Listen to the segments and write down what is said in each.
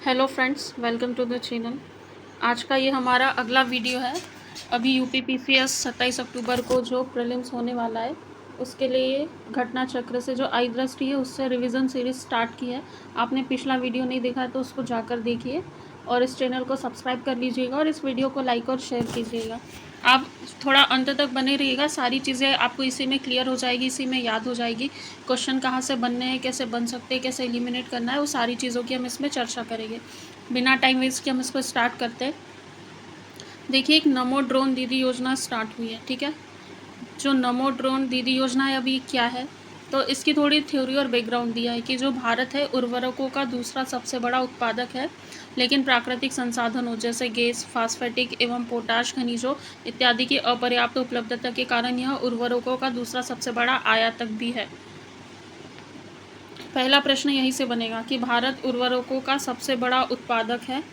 Hello friends, welcome to the channel. आज का ये हमारा अगला वीडियो है। अभी यूपीपीसीएस 27 अक्टूबर को जो प्रीलिम्स होने वाला है उसके लिए घटना चक्र से जो आई दृष्टि है उससे रिवीजन सीरीज़ स्टार्ट की है। आपने पिछला वीडियो नहीं देखा तो उसको जाकर देखिए और इस चैनल को सब्सक्राइब कर लीजिएगा और इस वीडियो को लाइक और शेयर कीजिएगा। आप थोड़ा अंत तक बने रहिएगा, सारी चीज़ें आपको इसी में क्लियर हो जाएगी, इसी में याद हो जाएगी। क्वेश्चन कहाँ से बनने हैं, कैसे बन सकते हैं, कैसे एलिमिनेट करना है, वो सारी चीज़ों की हम इसमें चर्चा करेंगे। बिना टाइम वेस्ट के हम इसको स्टार्ट करते हैं। देखिए, एक नमो ड्रोन दीदी योजना स्टार्ट हुई है, ठीक है। जो नमो ड्रोन दीदी योजना है अभी क्या है, तो इसकी थोड़ी थ्योरी और बैकग्राउंड दिया है कि जो भारत है उर्वरकों का दूसरा सबसे बड़ा उत्पादक है, लेकिन प्राकृतिक संसाधनों जैसे गैस, फास्फेटिक एवं पोटाश खनिजों इत्यादि की अपर्याप्त उपलब्धता के कारण यह उर्वरकों का दूसरा सबसे बड़ा आयातक भी है। पहला प्रश्न यहीं से बनेगा कि भारत उर्वरकों का सबसे बड़ा उत्पादक है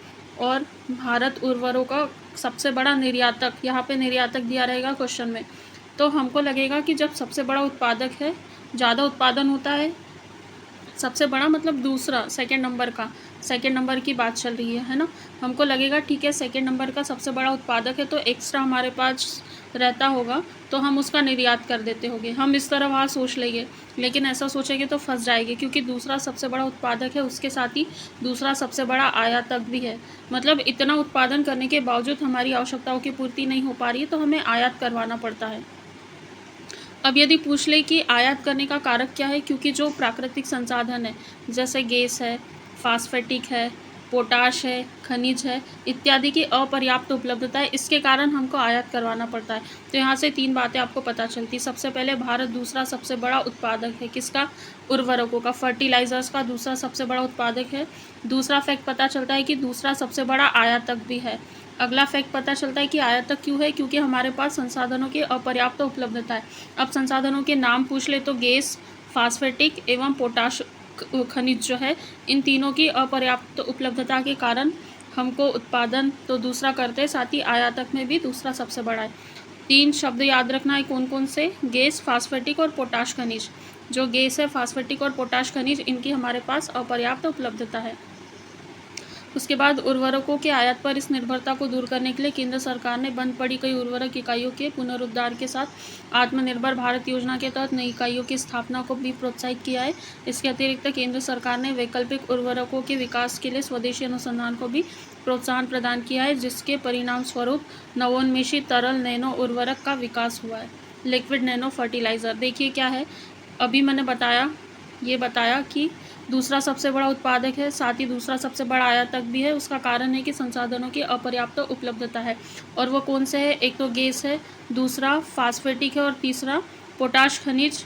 और भारत उर्वरकों का सबसे बड़ा निर्यातक, यहाँ पे निर्यातक दिया रहेगा क्वेश्चन में। तो हमको लगेगा कि जब सबसे बड़ा उत्पादक है, ज़्यादा उत्पादन होता है, सबसे बड़ा मतलब दूसरा, सेकंड नंबर की बात चल रही है ना। हमको लगेगा ठीक है, सेकंड नंबर का सबसे बड़ा उत्पादक है तो एक्स्ट्रा हमारे पास रहता होगा तो हम उसका निर्यात कर देते होंगे, हम इस तरह वहाँ सोच लेंगे। लेकिन ऐसा सोचेंगे तो फंस जाएंगे, क्योंकि दूसरा सबसे बड़ा उत्पादक है उसके साथ ही दूसरा सबसे बड़ा आयातक भी है। मतलब इतना उत्पादन करने के बावजूद हमारी आवश्यकताओं की पूर्ति नहीं हो पा रही है तो हमें आयात करवाना पड़ता है। अब यदि पूछ ले कि आयात करने का कारक क्या है, क्योंकि जो प्राकृतिक संसाधन है जैसे गैस है, फास्फेटिक है, पोटाश है, खनिज है इत्यादि की अपर्याप्त उपलब्धता है, इसके कारण हमको आयात करवाना पड़ता है। तो यहाँ से तीन बातें आपको पता चलती। सबसे पहले भारत दूसरा सबसे बड़ा उत्पादक है, किसका? उर्वरकों का, फर्टिलाइजर्स का दूसरा सबसे बड़ा उत्पादक है। दूसरा फैक्ट पता चलता है कि दूसरा सबसे बड़ा आयातक भी है। अगला फैक्ट पता चलता है कि आयातक क्यों है, क्योंकि हमारे पास संसाधनों की अपर्याप्त उपलब्धता है। अब संसाधनों के नाम पूछ ले तो गैस, फास्फेटिक एवं पोटाश खनिज जो है, इन तीनों की अपर्याप्त उपलब्धता के कारण हमको उत्पादन तो दूसरा करते हैं, साथ ही आयातक में भी दूसरा सबसे बड़ा है। तीन शब्द याद रखना है, कौन कौन से? गैस, फास्फेटिक और पोटाश खनिज। जो गैस है, फास्फेटिक और पोटाश खनिज, इनकी हमारे पास अपर्याप्त उपलब्धता है। उसके बाद उर्वरकों के आयात पर इस निर्भरता को दूर करने के लिए केंद्र सरकार ने बंद पड़ी कई उर्वरक इकाइयों के पुनरुद्धार के साथ आत्मनिर्भर भारत योजना के तहत नई इकाइयों की स्थापना को भी प्रोत्साहित किया है। इसके अतिरिक्त केंद्र सरकार ने वैकल्पिक उर्वरकों के विकास के लिए स्वदेशी अनुसंधान को भी प्रोत्साहन प्रदान किया है, जिसके परिणाम स्वरूप नवोन्मेषी तरल नैनो उर्वरक का विकास हुआ है। लिक्विड नैनो फर्टिलाइज़र देखिए क्या है, अभी मैंने बताया कि दूसरा सबसे बड़ा उत्पादक है, साथ ही दूसरा सबसे बड़ा आयातक भी है। उसका कारण है कि संसाधनों की अपर्याप्त उपलब्धता है। और वो कौन से है? एक तो गैस है, दूसरा फास्फेटिक है और तीसरा पोटाश खनिज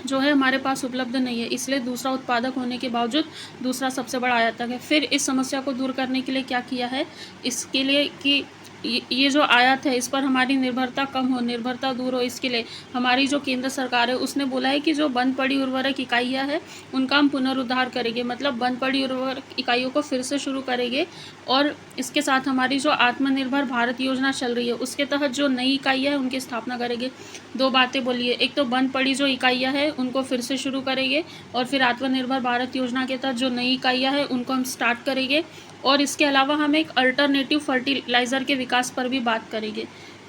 जो है हमारे पास उपलब्ध नहीं है, इसलिए दूसरा उत्पादक होने के बावजूद दूसरा सबसे बड़ा आयातक है। फिर इस समस्या को दूर करने के लिए क्या किया है? इसके लिए कि ये जो आयात है इस पर हमारी निर्भरता कम हो, निर्भरता दूर हो, इसके लिए हमारी जो केंद्र सरकार है उसने बोला है कि जो बंद पड़ी उर्वरक इकाइयाँ हैं उनका हम पुनरुद्धार करेंगे, मतलब बंद पड़ी उर्वरक इकाइयों को फिर से शुरू करेंगे। और इसके साथ हमारी जो आत्मनिर्भर भारत योजना चल रही है उसके तहत जो नई इकाइयाँ हैं उनकी स्थापना करेंगे। दो बातें बोलिए, एक तो बंद पड़ी जो इकाइयाँ हैं उनको फिर से शुरू करेंगे और फिर आत्मनिर्भर भारत योजना के तहत जो नई इकाइयाँ हैं उनको हम स्टार्ट करेंगे। और इसके अलावा हम एक अल्टरनेटिव फर्टिलाइज़र के विकास पर भी बात करेंगे।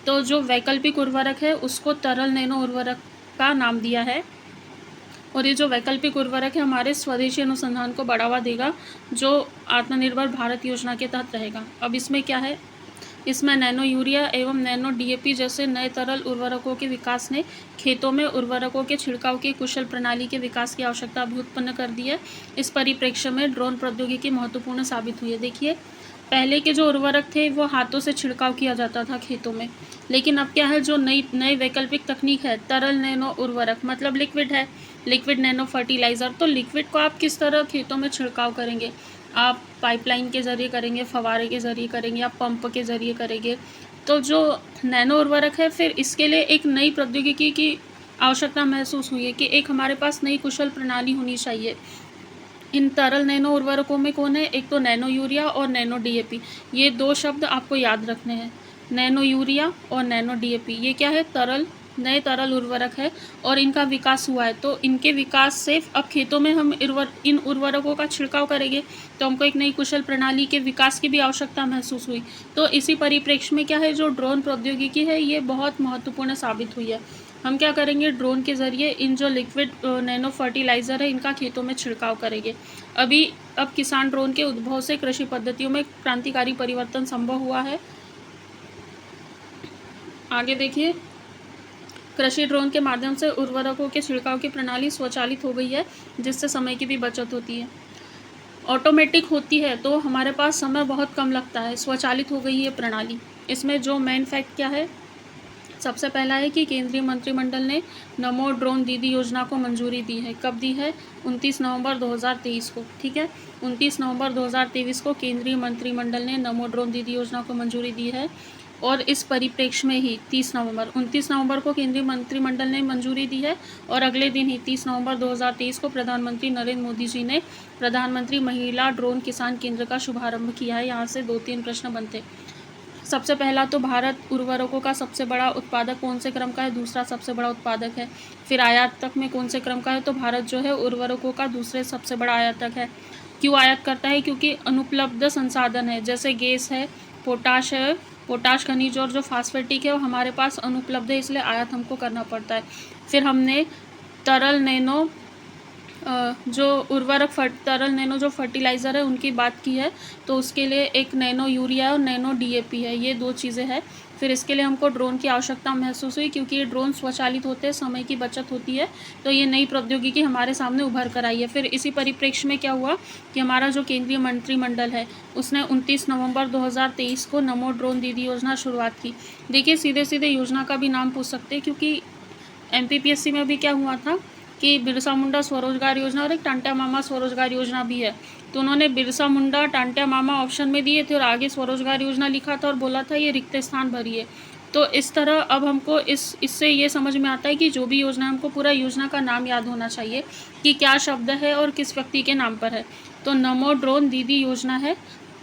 तो जो वैकल्पिक उर्वरक है उसको तरल नैनो उर्वरक का नाम दिया है। और ये जो वैकल्पिक उर्वरक है हमारे स्वदेशी अनुसंधान को बढ़ावा देगा, जो आत्मनिर्भर भारत योजना के तहत रहेगा। अब इसमें क्या है? इसमें नैनो यूरिया एवं नैनो डीएपी जैसे नए तरल उर्वरकों के विकास ने खेतों में उर्वरकों के छिड़काव की कुशल प्रणाली के विकास की आवश्यकता भी उत्पन्न कर दी है। इस परिप्रेक्ष्य में ड्रोन प्रौद्योगिकी महत्वपूर्ण साबित हुई है। देखिए, पहले के जो उर्वरक थे वो हाथों से छिड़काव किया जाता था खेतों में, लेकिन अब क्या है, जो नई वैकल्पिक तकनीक है, तरल नैनो उर्वरक मतलब लिक्विड है, लिक्विड नैनो फर्टिलाइज़र। तो लिक्विड को आप किस तरह खेतों में छिड़काव करेंगे? आप पाइपलाइन के ज़रिए करेंगे, फव्वारे के ज़रिए करेंगे या पंप के ज़रिए करेंगे। तो जो नैनो उर्वरक है, फिर इसके लिए एक नई प्रौद्योगिकी की आवश्यकता महसूस हुई है कि एक हमारे पास नई कुशल प्रणाली होनी चाहिए। इन तरल नैनो उर्वरकों में कौन है? एक तो नैनो यूरिया और नैनो डीएपी। ये दो शब्द आपको याद रखने हैं, नैनो यूरिया और नैनो डीएपी। ये क्या है? तरल नए तरल उर्वरक है और इनका विकास हुआ है। तो इनके विकास से अब खेतों में हम इन उर्वरकों का छिड़काव करेंगे तो हमको एक नई कुशल प्रणाली के विकास की भी आवश्यकता महसूस हुई। तो इसी परिप्रेक्ष्य में क्या है, जो ड्रोन प्रौद्योगिकी है ये बहुत महत्वपूर्ण साबित हुई है। हम क्या करेंगे, ड्रोन के ज़रिए इन जो लिक्विड नैनो फर्टिलाइज़र है इनका खेतों में छिड़काव करेंगे। अब किसान ड्रोन के उद्भव से कृषि पद्धतियों में क्रांतिकारी परिवर्तन संभव हुआ है। आगे देखिए, कृषि ड्रोन के माध्यम से उर्वरकों के छिड़काव की प्रणाली स्वचालित हो गई है, जिससे समय की भी बचत होती है। ऑटोमेटिक होती है तो हमारे पास समय बहुत कम लगता है। स्वचालित हो गई है प्रणाली। इसमें जो मेन फैक्ट क्या है, सबसे पहला है कि केंद्रीय मंत्रिमंडल ने नमो ड्रोन दीदी योजना को मंजूरी दी है। कब दी है? 29 नवंबर 2023 को। ठीक है, 29 नवंबर 2023 को केंद्रीय मंत्रिमंडल ने नमो ड्रोन दीदी योजना को मंजूरी दी है। और इस परिप्रेक्ष्य में ही 29 नवंबर को केंद्रीय मंत्रिमंडल ने मंजूरी दी है और अगले दिन ही 30 नवंबर 2023 को प्रधानमंत्री नरेंद्र मोदी जी ने प्रधानमंत्री महिला ड्रोन किसान केंद्र का शुभारंभ किया है। यहाँ से 2-3 प्रश्न बनते। सबसे पहला तो भारत उर्वरकों का सबसे बड़ा उत्पादक कौन से क्रम का है? दूसरा सबसे बड़ा उत्पादक है। फिर आयातक में कौन से क्रम का है? तो भारत जो है उर्वरकों का दूसरे सबसे बड़ा आयातक है। क्यों आयात करता है? क्योंकि अनुपलब्ध संसाधन है, जैसे गैस है, पोटाश है, पोटाश खनिज और जो फास्फेटिक है वो हमारे पास अनुपलब्ध है, इसलिए आयात हमको करना पड़ता है। फिर हमने तरल नैनो तरल नैनो जो फर्टिलाइज़र है उनकी बात की है, तो उसके लिए एक नैनो यूरिया और नैनो डीएपी है, ये 2 चीज़ें हैं। फिर इसके लिए हमको ड्रोन की आवश्यकता महसूस हुई, क्योंकि ये ड्रोन स्वचालित होते हैं, समय की बचत होती है, तो ये नई प्रौद्योगिकी हमारे सामने उभर कर आई है। फिर इसी परिप्रेक्ष्य में क्या हुआ कि हमारा जो केंद्रीय मंत्रिमंडल है उसने 29 नवंबर 2023 को नमो ड्रोन दीदी योजना शुरुआत की। देखिए, सीधे सीधे योजना का भी नाम पूछ सकते हैं, क्योंकि MPPSC में भी क्या हुआ था कि बिरसा मुंडा स्वरोजगार योजना और एक टांट्या मामा स्वरोजगार योजना भी है, तो उन्होंने बिरसा मुंडा टांट्या मामा ऑप्शन में दिए थे और आगे स्वरोजगार योजना लिखा था और बोला था ये रिक्त स्थान भरिए। तो इस तरह अब हमको इससे ये समझ में आता है कि जो भी योजना है हमको पूरा योजना का नाम याद होना चाहिए कि क्या शब्द है और किस व्यक्ति के नाम पर है। तो नमो ड्रोन दीदी योजना है।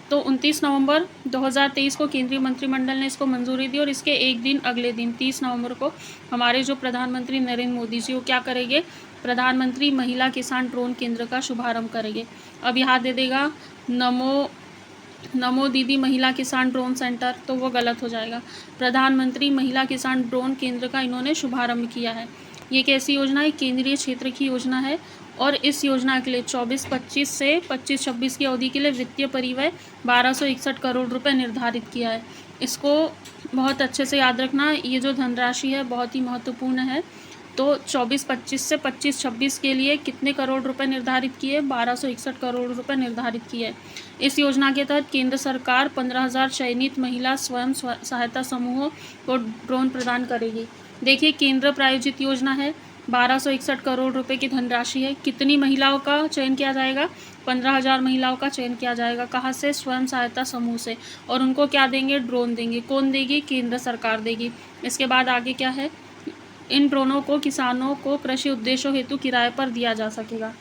तो 29 नवंबर 2023 को केंद्रीय मंत्रिमंडल ने इसको मंजूरी दी और इसके एक दिन अगले दिन 30 नवंबर को हमारे जो प्रधानमंत्री नरेंद्र मोदी जी वो क्या करेंगे, प्रधानमंत्री महिला किसान ड्रोन केंद्र का शुभारंभ करेंगे। अब यहाँ दे देगा नमो दीदी महिला किसान ड्रोन सेंटर, तो वो गलत हो जाएगा। प्रधानमंत्री महिला किसान ड्रोन केंद्र का इन्होंने शुभारंभ किया है। ये कैसी योजना है? केंद्रीय क्षेत्र की योजना है और इस योजना के लिए 24-25 से 25-26 की अवधि के लिए वित्तीय परिव्यय 1261 करोड़ रुपए निर्धारित किया है। इसको बहुत अच्छे से याद रखना, ये जो धनराशि है बहुत ही महत्वपूर्ण है। तो 24-25 से 25-26 के लिए कितने करोड़ रुपए निर्धारित किए? 1261 करोड़ रुपए निर्धारित किए। इस योजना के तहत केंद्र सरकार 15,000 चयनित महिला स्वयं सहायता समूहों को ड्रोन प्रदान करेगी। देखिए, केंद्र प्रायोजित योजना है, 1261 करोड़ रुपए की धनराशि है। कितनी महिलाओं का चयन किया जाएगा? 15,000 महिलाओं का चयन किया जाएगा। कहाँ से? स्वयं सहायता समूह से। और उनको क्या देंगे? ड्रोन देंगे। कौन देगी? केंद्र सरकार देगी। इसके बाद आगे क्या है? इन ड्रोनों को किसानों को कृषि उद्देश्यों हेतु किराए पर दिया जा सकेगा।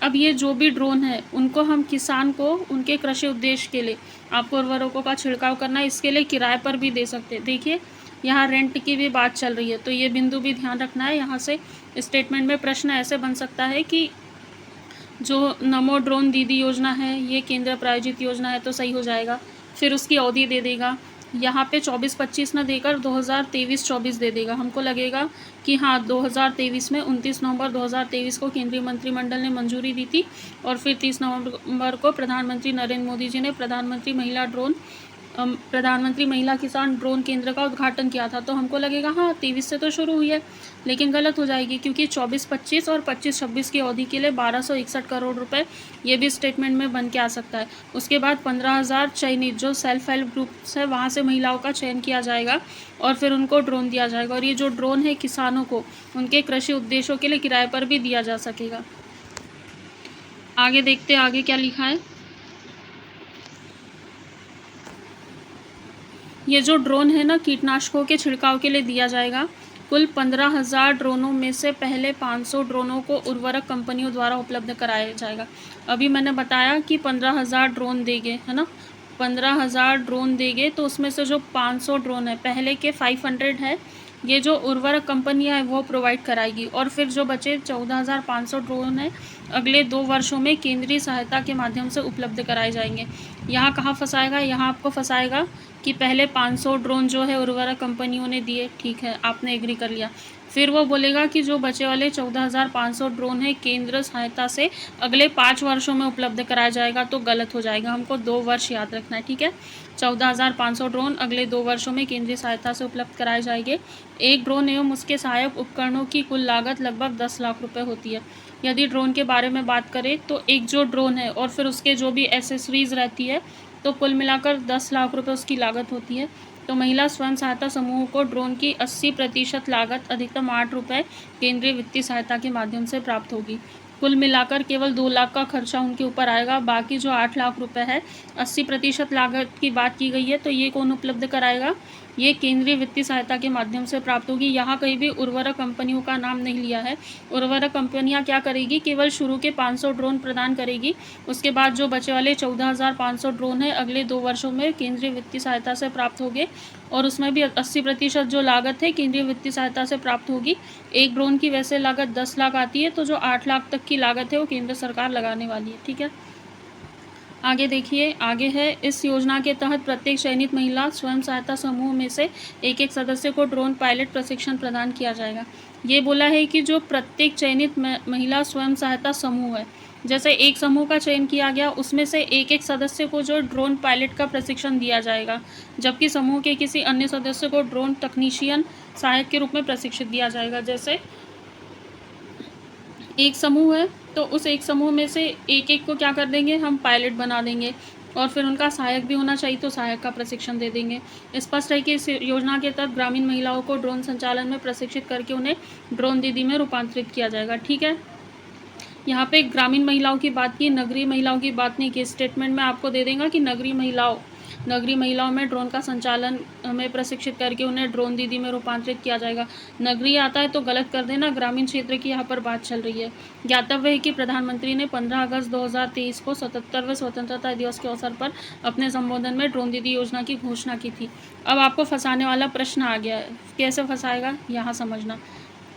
अब ये जो भी ड्रोन है उनको हम किसान को उनके कृषि उद्देश्य के लिए, आपको उर्वरकों का छिड़काव करना है, इसके लिए किराए पर भी दे सकते हैं। देखिए, यहाँ रेंट की भी बात चल रही है, तो ये बिंदु भी ध्यान रखना है। यहाँ से स्टेटमेंट में प्रश्न ऐसे बन सकता है कि जो नमो ड्रोन दीदी योजना है ये केंद्र प्रायोजित योजना है, तो सही हो जाएगा। फिर उसकी अवधि दे देगा, यहाँ पे 24-25 ना देकर 2023-24 दे देगा। हमको लगेगा कि हाँ, 2023 में 29 नवंबर 2023 को केंद्रीय मंत्रिमंडल ने मंजूरी दी थी और फिर 30 नवंबर को प्रधानमंत्री नरेंद्र मोदी जी ने प्रधानमंत्री महिला किसान ड्रोन केंद्र का उद्घाटन किया था। तो हमको लगेगा हाँ, 23 से तो शुरू हुई है, लेकिन गलत हो जाएगी, क्योंकि 24-25 और 25-26 की अवधि के लिए 1261 करोड़ रुपए ये भी स्टेटमेंट में बन के आ सकता है। उसके बाद 15,000 चयनित जो सेल्फ हेल्प ग्रुप्स है वहाँ से महिलाओं का चयन किया जाएगा और फिर उनको ड्रोन दिया जाएगा। और ये जो ड्रोन है किसानों को उनके कृषि उद्देश्यों के लिए किराए पर भी दिया जा सकेगा। आगे देखते आगे क्या लिखा है। ये जो ड्रोन है ना, कीटनाशकों के छिड़काव के लिए दिया जाएगा। कुल 15,000 ड्रोनों में से पहले 500 ड्रोनों को उर्वरक कंपनियों द्वारा उपलब्ध कराया जाएगा। अभी मैंने बताया कि 15,000 ड्रोन देंगे, है ना, 15,000 ड्रोन देंगे, तो उसमें से जो 500 ड्रोन है, पहले के 500 है ये जो उर्वरक कंपनियां है वो प्रोवाइड कराएगी। और फिर जो बचे 14,500 ड्रोन है अगले 2 वर्षों में केंद्रीय सहायता के माध्यम से उपलब्ध कराए जाएंगे। यहाँ कहाँ फंसाएगा, यहाँ आपको फंसाएगा कि पहले 500 ड्रोन जो है उर्वरक कंपनियों ने दिए, ठीक है, आपने एग्री कर लिया। फिर वो बोलेगा कि जो बचे वाले 14,500 ड्रोन है केंद्र सहायता से अगले 5 वर्षों में उपलब्ध कराया जाएगा, तो गलत हो जाएगा। हमको 2 वर्ष याद रखना है, ठीक है। 14,500 ड्रोन अगले 2 वर्षों में केंद्रीय सहायता से उपलब्ध कराए जाएंगे। एक ड्रोन एवं उसके सहायक उपकरणों की कुल लागत लगभग 10 लाख रुपए होती है। यदि ड्रोन के बारे में बात करें तो एक जो ड्रोन है और फिर उसके जो भी एसेसरीज रहती है तो कुल मिलाकर 10 लाख रुपए उसकी लागत होती है। तो महिला स्वयं सहायता समूह को ड्रोन की 80% लागत अधिकतम 8 रुपये केंद्रीय वित्तीय सहायता के माध्यम से प्राप्त होगी। कुल मिलाकर केवल 2 लाख का खर्चा उनके ऊपर आएगा। बाकी जो 8 लाख रुपए है 80% लागत की बात की गई है, तो ये कौन उपलब्ध कराएगा, ये केंद्रीय वित्तीय सहायता के माध्यम से प्राप्त होगी। यहाँ कहीं भी उर्वरक कंपनियों का नाम नहीं लिया है। उर्वरक कंपनियाँ क्या करेगी, केवल शुरू के 500 ड्रोन प्रदान करेगी। उसके बाद जो बचे वाले 14,500 ड्रोन है अगले 2 वर्षों में केंद्रीय वित्तीय सहायता से प्राप्त होंगे और उसमें भी 80% जो लागत है केंद्रीय वित्तीय सहायता से प्राप्त होगी। एक ड्रोन की वैसे लागत 10 लाख आती है, तो जो 8 लाख तक की लागत है वो केंद्र सरकार लगाने वाली है, ठीक है। आगे देखिए, आगे है, इस योजना के तहत प्रत्येक चयनित महिला स्वयं सहायता समूह में से एक सदस्य को ड्रोन पायलट प्रशिक्षण प्रदान किया जाएगा। ये बोला है कि जो प्रत्येक चयनित महिला स्वयं सहायता समूह है, जैसे एक समूह का चयन किया गया उसमें से एक सदस्य को जो ड्रोन पायलट का प्रशिक्षण दिया जाएगा, जबकि समूह के किसी अन्य सदस्य को ड्रोन तकनीशियन सहायक के रूप में प्रशिक्षित दिया जाएगा। जैसे एक समूह है तो उस एक समूह में से एक को क्या कर देंगे, हम पायलट बना देंगे और फिर उनका सहायक भी होना चाहिए तो सहायक का प्रशिक्षण दे देंगे। स्पष्ट है कि इस योजना के तहत ग्रामीण महिलाओं को ड्रोन संचालन में प्रशिक्षित करके उन्हें ड्रोन दीदी में रूपांतरित किया जाएगा, ठीक है। यहाँ पे ग्रामीण महिलाओं की बात की, नगरीय महिलाओं की बात नहीं की। स्टेटमेंट में आपको दे देगा कि नगरीय महिलाओं में ड्रोन का संचालन में प्रशिक्षित करके उन्हें ड्रोन दीदी में रूपांतरित किया जाएगा। नगरीय आता है तो गलत कर देना, ग्रामीण क्षेत्र की यहाँ पर बात चल रही है। ज्ञातव्य है कि प्रधानमंत्री ने 15 अगस्त 2023 को 77वें स्वतंत्रता दिवस के अवसर पर अपने संबोधन में ड्रोन दीदी योजना की घोषणा की थी। अब आपको फंसाने वाला प्रश्न आ गया है, कैसे फंसाएगा यहाँ समझना।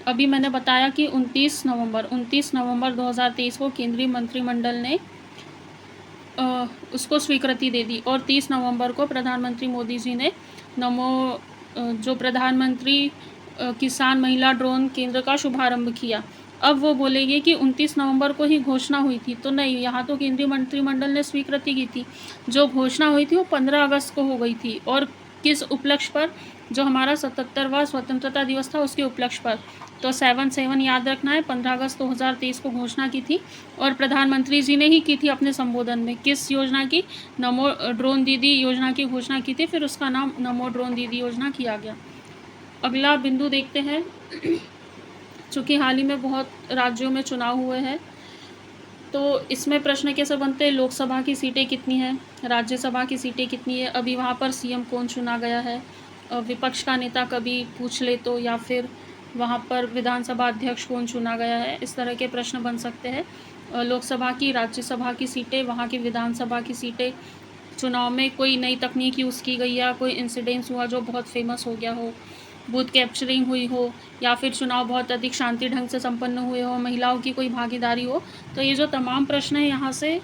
अभी मैंने बताया कि 29 नवंबर 2023 को केंद्रीय मंत्रिमंडल ने उसको स्वीकृति दे दी और 30 नवंबर को प्रधानमंत्री मोदी जी ने जो प्रधानमंत्री किसान महिला ड्रोन केंद्र का शुभारंभ किया। अब वो बोलेंगे कि 29 नवंबर को ही घोषणा हुई थी, तो नहीं, यहाँ तो केंद्रीय मंत्रिमंडल ने स्वीकृति की थी। जो घोषणा हुई थी वो 15 अगस्त को हो गई थी और किस उपलक्ष्य पर, जो हमारा 77वां स्वतंत्रता दिवस था उसके उपलक्ष्य पर। तो 7 याद रखना है। 15 अगस्त 2023 को घोषणा की थी और प्रधानमंत्री जी ने ही की थी अपने संबोधन में। किस योजना की, नमो ड्रोन दीदी योजना की घोषणा की थी, फिर उसका नाम नमो ड्रोन दीदी योजना किया गया। अगला बिंदु देखते हैं। चूँकि हाल ही में बहुत राज्यों में चुनाव हुए हैं तो इसमें प्रश्न कैसे बनते हैं, लोकसभा की सीटें कितनी हैं, राज्यसभा की सीटें कितनी है, अभी वहाँ पर सीएम कौन चुना गया है, विपक्ष का नेता कभी पूछ ले तो, या फिर वहाँ पर विधानसभा अध्यक्ष कौन चुना गया है, इस तरह के प्रश्न बन सकते हैं। लोकसभा की, राज्यसभा की सीटें, वहाँ की विधानसभा की सीटें, चुनाव में कोई नई तकनीक यूज़ की गई या कोई इंसिडेंस हुआ जो बहुत फेमस हो गया हो, बूथ कैप्चरिंग हुई हो, या फिर चुनाव बहुत अधिक शांति ढंग से संपन्न हुए हो, महिलाओं की कोई भागीदारी हो। तो ये जो तमाम प्रश्न है यहाँ से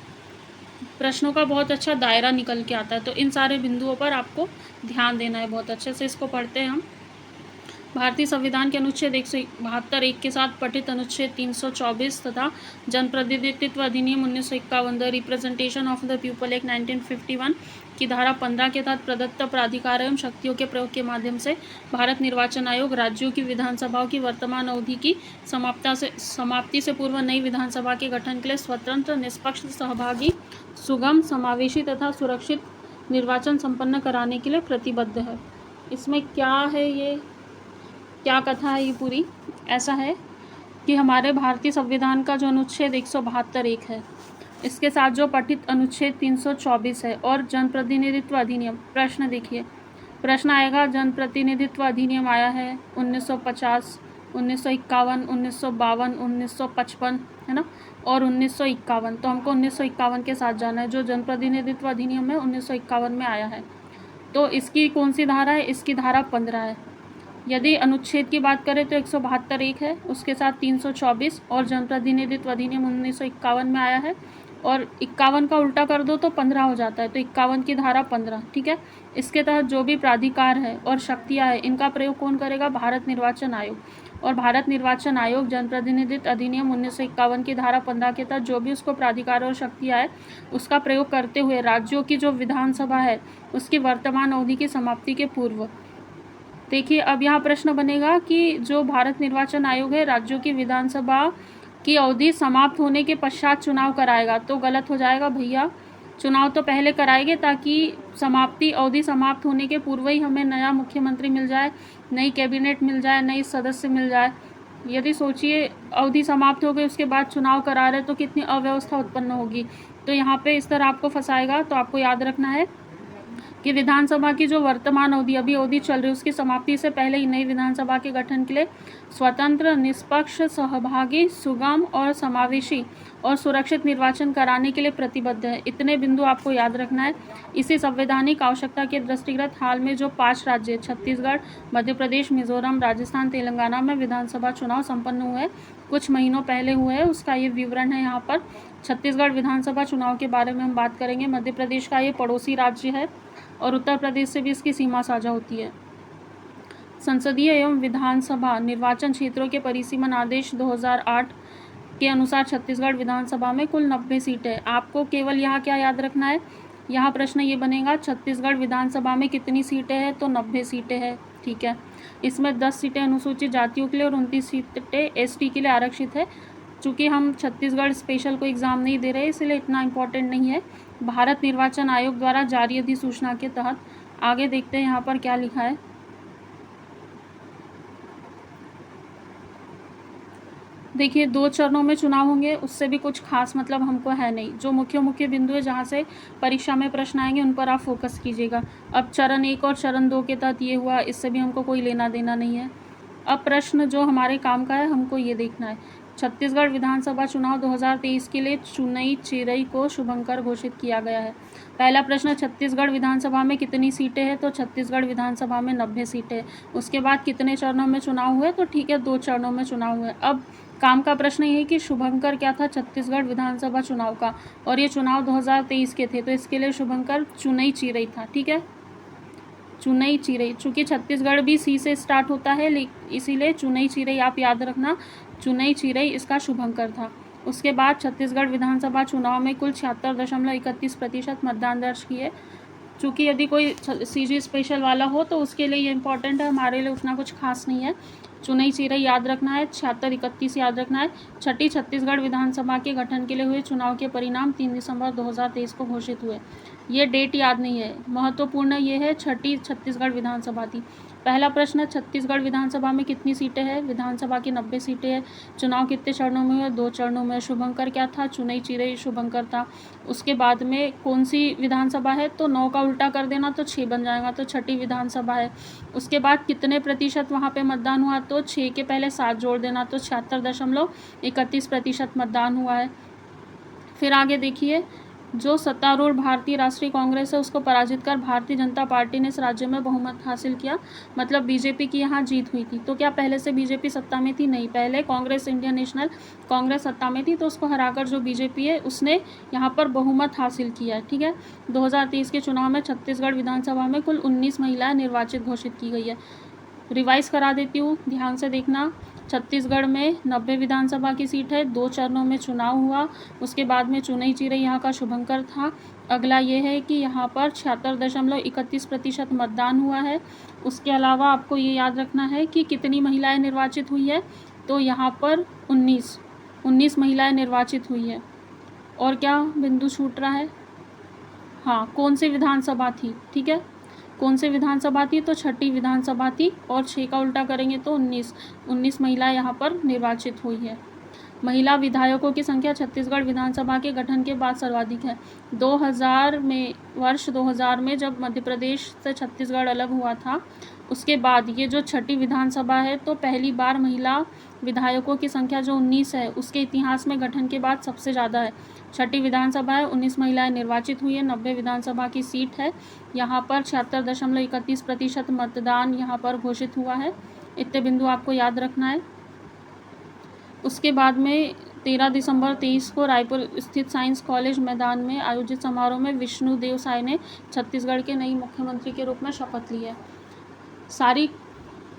प्रश्नों का बहुत अच्छा दायरा निकल के आता है। तो इन सारे बिंदुओं पर आपको ध्यान देना है, बहुत अच्छे से इसको पढ़ते हैं हम। भारतीय संविधान के अनुच्छेद 172(1) के साथ पठित अनुच्छेद 324 तथा जनप्रतिनिधित्व अधिनियम 1951 the representation of the people act 1951 की धारा 15 के तहत प्रदत्त प्राधिकार एवं शक्तियों के प्रयोग के माध्यम से भारत निर्वाचन आयोग राज्यों की विधानसभाओं की वर्तमान अवधि की समाप्ति से पूर्व नई विधानसभा के गठन के लिए स्वतंत्र, निष्पक्ष, सहभागी, सुगम, समावेशी तथा सुरक्षित निर्वाचन संपन्न कराने के लिए प्रतिबद्ध है। इसमें क्या है, ये क्या कथा है, ये पूरी ऐसा है कि हमारे भारतीय संविधान का जो अनुच्छेद 172(1) है, इसके साथ जो पठित अनुच्छेद 324 है और जनप्रतिनिधित्व अधिनियम, प्रश्न देखिए, प्रश्न आएगा जनप्रतिनिधित्व अधिनियम आया है 1950, 1951, 1952, 1955, है ना, और 1951। तो हमको 1951 के साथ जाना है। जो जनप्रतिनिधित्व अधिनियम है 1951 में आया है। तो इसकी कौन सी धारा है, इसकी धारा 15 है। यदि अनुच्छेद की बात करें तो 172 एक है, उसके साथ 324 और जनप्रतिनिधित्व अधिनियम 1951 में आया है, और 51 का उल्टा कर दो तो 15 हो जाता है, तो 51 की धारा 15, ठीक है। इसके तहत जो भी प्राधिकार है और शक्तियाँ हैं इनका प्रयोग कौन करेगा? भारत निर्वाचन आयोग। और भारत निर्वाचन आयोग जनप्रतिनिधित्व अधिनियम 1951 की धारा 15 के तहत जो भी उसको प्राधिकार और शक्तियाँ है उसका प्रयोग करते हुए राज्यों की जो विधानसभा है उसकी वर्तमान अवधि की समाप्ति के पूर्व। देखिए अब यहाँ प्रश्न बनेगा कि जो भारत निर्वाचन आयोग है राज्यों की विधानसभा की अवधि समाप्त होने के पश्चात चुनाव कराएगा, तो गलत हो जाएगा भैया। चुनाव तो पहले कराएंगे ताकि अवधि समाप्त होने के पूर्व ही हमें नया मुख्यमंत्री मिल जाए, नई कैबिनेट मिल जाए, नई सदस्य मिल जाए। यदि सोचिए अवधि समाप्त हो गई उसके बाद चुनाव करा रहे तो कितनी अव्यवस्था उत्पन्न होगी। तो यहाँ पे इस तरह आपको फंसाएगा। तो आपको याद रखना है कि विधानसभा की जो वर्तमान अवधि चल रही है उसकी समाप्ति से पहले ही नई विधानसभा के गठन के लिए स्वतंत्र, निष्पक्ष, सहभागी, सुगम और समावेशी और सुरक्षित निर्वाचन कराने के लिए प्रतिबद्ध है। इतने बिंदु आपको याद रखना है। इसी संवैधानिक आवश्यकता के दृष्टिगत हाल में जो 5 राज्य छत्तीसगढ़, मध्य प्रदेश, मिजोरम, राजस्थान, तेलंगाना में विधानसभा चुनाव संपन्न हुए कुछ महीनों पहले हुए हैं, उसका ये विवरण है यहाँ पर। छत्तीसगढ़ विधानसभा चुनाव के बारे में हम बात करेंगे। मध्य प्रदेश का ये पड़ोसी राज्य है और उत्तर प्रदेश से भी इसकी सीमा साझा होती है। संसदीय एवं विधानसभा निर्वाचन क्षेत्रों के परिसीमन आदेश 2008 के अनुसार छत्तीसगढ़ विधानसभा में कुल 90 सीटें। आपको केवल यहाँ क्या याद रखना है, यहाँ प्रश्न ये बनेगा छत्तीसगढ़ विधानसभा में कितनी सीटें हैं, तो 90 सीटें हैं, ठीक है। इसमें 10 सीटें अनुसूचित जातियों के लिए और 29 सीटें एसटी के लिए आरक्षित है। चूँकि हम छत्तीसगढ़ स्पेशल को एग्ज़ाम नहीं दे रहे इसलिए इतना इम्पोर्टेंट नहीं है। भारत निर्वाचन आयोग द्वारा जारी अधिसूचना के तहत आगे देखते हैं यहाँ पर क्या लिखा है। देखिए 2 चरणों में चुनाव होंगे, उससे भी कुछ खास मतलब हमको है नहीं। जो मुख्य बिंदु है जहाँ से परीक्षा में प्रश्न आएंगे उन पर आप फोकस कीजिएगा। अब चरण 1 और चरण 2 के तहत ये हुआ, इससे भी हमको कोई लेना देना नहीं है। अब प्रश्न जो हमारे काम का है हमको ये देखना है, छत्तीसगढ़ विधानसभा चुनाव 2023 के लिए चुनई चिरई को शुभंकर घोषित किया गया है। पहला प्रश्न, छत्तीसगढ़ विधानसभा में कितनी सीटें हैं, तो छत्तीसगढ़ विधानसभा में 90 सीटें। उसके बाद कितने चरणों में चुनाव हुए, तो ठीक है 2 चरणों में चुनाव हुए। अब काम का प्रश्न ये है कि शुभंकर क्या था, छत्तीसगढ़ विधानसभा चुनाव का, और ये चुनाव 2023 के थे, तो इसके लिए शुभंकर चुनई चिरई था, ठीक है, चुनई चिरई। चूँकि छत्तीसगढ़ भी सी से स्टार्ट होता है इसीलिए चुनई चिरई आप याद रखना, चुनई चिरई इसका शुभंकर था। उसके बाद छत्तीसगढ़ विधानसभा चुनाव में कुल 76.31% मतदान दर्ज किए। चूँकि यदि कोई सीजी स्पेशल वाला हो तो उसके लिए ये इंपॉर्टेंट है, हमारे लिए उतना कुछ खास नहीं है। चुनई चिरई याद रखना है, 76-31 याद रखना है। छठी छत्तीसगढ़ विधानसभा के गठन के लिए हुए चुनाव के परिणाम 3 दिसंबर 2023 को घोषित हुए। ये डेट याद नहीं है, महत्वपूर्ण ये है छठी छत्तीसगढ़ विधानसभा थी। पहला प्रश्न, छत्तीसगढ़ विधानसभा में कितनी सीटें हैं, विधानसभा की 90 सीटें हैं। चुनाव कितने चरणों में हुए, 2 चरणों में। शुभंकर क्या था, चुनई चिरई शुभंकर था। उसके बाद में कौन सी विधानसभा है, तो 9 का उल्टा कर देना तो 6 बन जाएगा, तो छठी विधानसभा है। उसके बाद कितने प्रतिशत वहाँ पे मतदान हुआ, तो 6 के पहले 7 जोड़ देना तो 76.31% मतदान हुआ है। फिर आगे देखिए, जो सत्तारूढ़ भारतीय राष्ट्रीय कांग्रेस है उसको पराजित कर भारतीय जनता पार्टी ने इस राज्य में बहुमत हासिल किया, मतलब बीजेपी की यहाँ जीत हुई थी। तो क्या पहले से बीजेपी सत्ता में थी? नहीं, पहले कांग्रेस, इंडियन नेशनल कांग्रेस सत्ता में थी, तो उसको हराकर जो बीजेपी है उसने यहाँ पर बहुमत हासिल किया है, ठीक है। 2023 के चुनाव में छत्तीसगढ़ विधानसभा में कुल 19 महिलाएं निर्वाचित घोषित की गई है। रिवाइज करा देती हूँ, ध्यान से देखना। छत्तीसगढ़ में 90 विधानसभा की सीट है, 2 चरणों में चुनाव हुआ। उसके बाद में चुनई चिरई यहाँ का शुभंकर था। अगला ये है कि यहाँ पर 76.31% मतदान हुआ है। उसके अलावा आपको ये याद रखना है कि कितनी महिलाएं निर्वाचित हुई है, तो यहाँ पर 19 महिलाएं निर्वाचित हुई है। और क्या बिंदु छूट रहा है, हाँ, कौन सी विधानसभा थी, ठीक है, कौन सी विधानसभा थी, तो छठी विधानसभा थी, और 6 का उल्टा करेंगे तो 19 महिलाएं यहाँ पर निर्वाचित हुई है। महिला विधायकों की संख्या छत्तीसगढ़ विधानसभा के गठन के बाद सर्वाधिक है। वर्ष 2000 में जब मध्य प्रदेश से छत्तीसगढ़ अलग हुआ था उसके बाद ये जो छठी विधानसभा है, तो पहली बार महिला विधायकों की संख्या जो 19 है उसके इतिहास में गठन के बाद सबसे ज़्यादा है। छठी विधानसभा है, 19 महिलाएं निर्वाचित हुई है, 90 विधानसभा की सीट है। यहाँ पर 76.31% मतदान यहाँ पर घोषित हुआ है। इतने बिंदु आपको याद रखना है। उसके बाद में 13 दिसंबर 23 को रायपुर स्थित साइंस कॉलेज मैदान में आयोजित समारोह में विष्णुदेव साय ने छत्तीसगढ़ के नई मुख्यमंत्री के रूप में शपथ ली है। सारी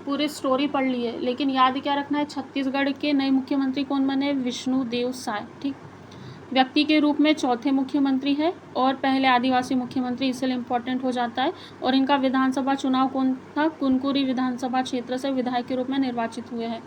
पूरी स्टोरी पढ़ ली है, लेकिन याद क्या रखना है, छत्तीसगढ़ के नए मुख्यमंत्री कौन बने? विष्णुदेव साय। ठीक, व्यक्ति के रूप में चौथे मुख्यमंत्री है और पहले आदिवासी मुख्यमंत्री, इसलिए इम्पोर्टेंट हो जाता है। और इनका विधानसभा चुनाव कौन था? कुनकुरी विधानसभा क्षेत्र से विधायक के रूप में निर्वाचित हुए हैं।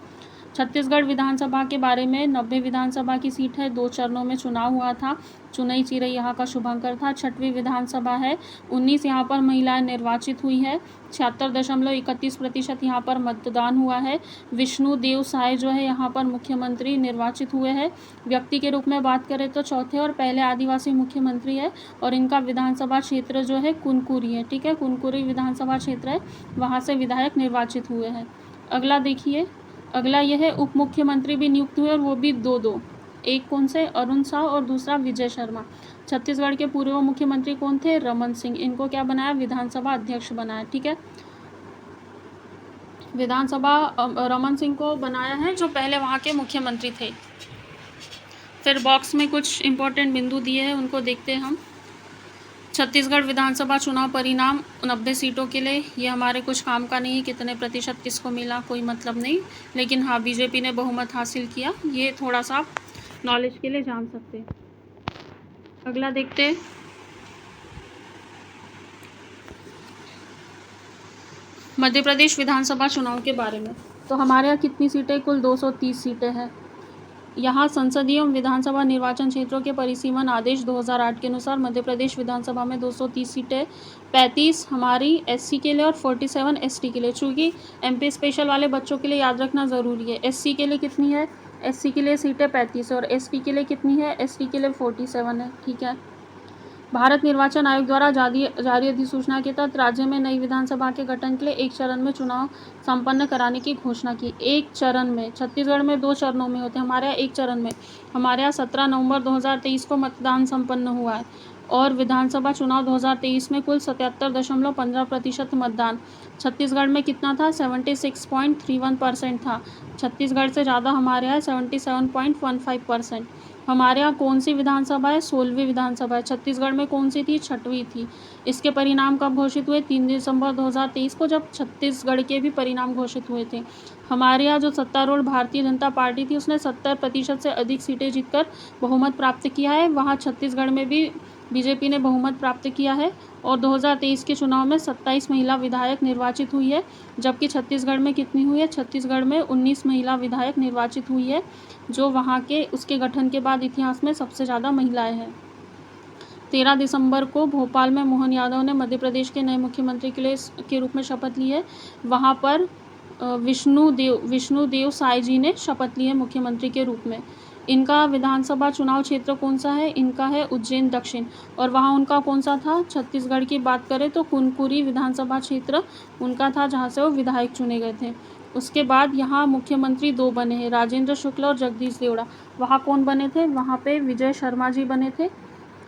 छत्तीसगढ़ विधानसभा के बारे में 90 विधानसभा की सीट है, 2 चरणों में चुनाव हुआ था। चुनई चिरई यहाँ का शुभंकर था। 6वीं विधानसभा है, 19 यहाँ पर महिलाएं निर्वाचित हुई है। 76.31% यहाँ पर मतदान हुआ है। विष्णुदेव साय जो है यहाँ पर मुख्यमंत्री निर्वाचित हुए हैं। व्यक्ति के रूप में बात करें तो चौथे और पहले आदिवासी मुख्यमंत्री है और इनका विधानसभा क्षेत्र जो है कुनकुरी है। ठीक है, कुनकुरी विधानसभा क्षेत्र है, वहाँ से विधायक निर्वाचित हुए हैं। अगला देखिए, अगला यह है उप मुख्यमंत्री भी नियुक्त हुए और वो भी दो, एक कौन से? अरुण साह और दूसरा विजय शर्मा। छत्तीसगढ़ के पूर्व मुख्यमंत्री कौन थे? रमन सिंह। इनको क्या बनाया? विधानसभा अध्यक्ष बनाया। ठीक है, विधानसभा रमन सिंह को बनाया है जो पहले वहाँ के मुख्यमंत्री थे। फिर बॉक्स में कुछ इंपॉर्टेंट बिंदु दिए हैं, उनको देखते हैं हम। छत्तीसगढ़ विधानसभा चुनाव परिणाम 90 सीटों के लिए, ये हमारे कुछ काम का नहीं, कितने प्रतिशत किसको मिला कोई मतलब नहीं, लेकिन हाँ बीजेपी ने बहुमत हासिल किया, ये थोड़ा सा नॉलेज के लिए जान सकते हैं। अगला देखते हैं, मध्य प्रदेश विधानसभा चुनाव के बारे में। तो हमारे यहाँ कितनी सीटें? कुल 230 सीटें हैं। यहाँ संसदीय एवं विधानसभा निर्वाचन क्षेत्रों के परिसीमन आदेश 2008 के अनुसार मध्य प्रदेश विधानसभा में 230 सीटें, 35 हमारी एससी के लिए और 47 एसटी के लिए। चूँकि एमपी स्पेशल वाले बच्चों के लिए याद रखना ज़रूरी है। एससी के लिए कितनी है? एससी के लिए सीटें 35 और एसटी के लिए कितनी है? एसटी के लिए 47 है। ठीक है, भारत निर्वाचन आयोग द्वारा जारी अधिसूचना के तहत राज्य में नई विधानसभा के गठन के लिए एक चरण में चुनाव संपन्न कराने की घोषणा की। एक चरण में, छत्तीसगढ़ में 2 चरणों में होते हैं, हमारे यहाँ एक चरण में। हमारे यहाँ 17 नवंबर 2023 को मतदान संपन्न हुआ है और विधानसभा चुनाव 2023 में कुल 77.15% मतदान। छत्तीसगढ़ में कितना था? 76.31% था। छत्तीसगढ़ से ज़्यादा हमारे यहाँ 77.15%। हमारे यहाँ कौन सी विधानसभा है? 16वीं विधानसभा है। छत्तीसगढ़ में कौन सी थी? 6वीं थी। इसके परिणाम कब घोषित हुए? 3 दिसंबर 2023 को, जब छत्तीसगढ़ के भी परिणाम घोषित हुए थे। हमारे यहाँ जो सत्तारूढ़ भारतीय जनता पार्टी थी उसने 70% से अधिक सीटें जीतकर बहुमत प्राप्त किया है। वहाँ छत्तीसगढ़ में भी बीजेपी ने बहुमत प्राप्त किया है और 2023 के चुनाव में 27 महिला विधायक निर्वाचित हुई है, जबकि छत्तीसगढ़ में कितनी हुई है? छत्तीसगढ़ में 19 महिला विधायक निर्वाचित हुई है, जो वहाँ के उसके गठन के बाद इतिहास में सबसे ज़्यादा महिलाएं हैं। 13 दिसंबर को भोपाल में मोहन यादव ने मध्य प्रदेश के नए मुख्यमंत्री के रूप में शपथ ली है। वहाँ पर विष्णुदेव साय जी ने शपथ ली है मुख्यमंत्री के रूप में। इनका विधानसभा चुनाव क्षेत्र कौन सा है? इनका है उज्जैन दक्षिण और वहाँ उनका कौन सा था? छत्तीसगढ़ की बात करें तो कुनकुरी विधानसभा क्षेत्र उनका था, जहाँ से वो विधायक चुने गए थे। उसके बाद यहाँ मुख्यमंत्री 2 बने हैं, राजेंद्र शुक्ल और जगदीश देवड़ा। वहाँ कौन बने थे? वहाँ पे विजय शर्मा जी बने थे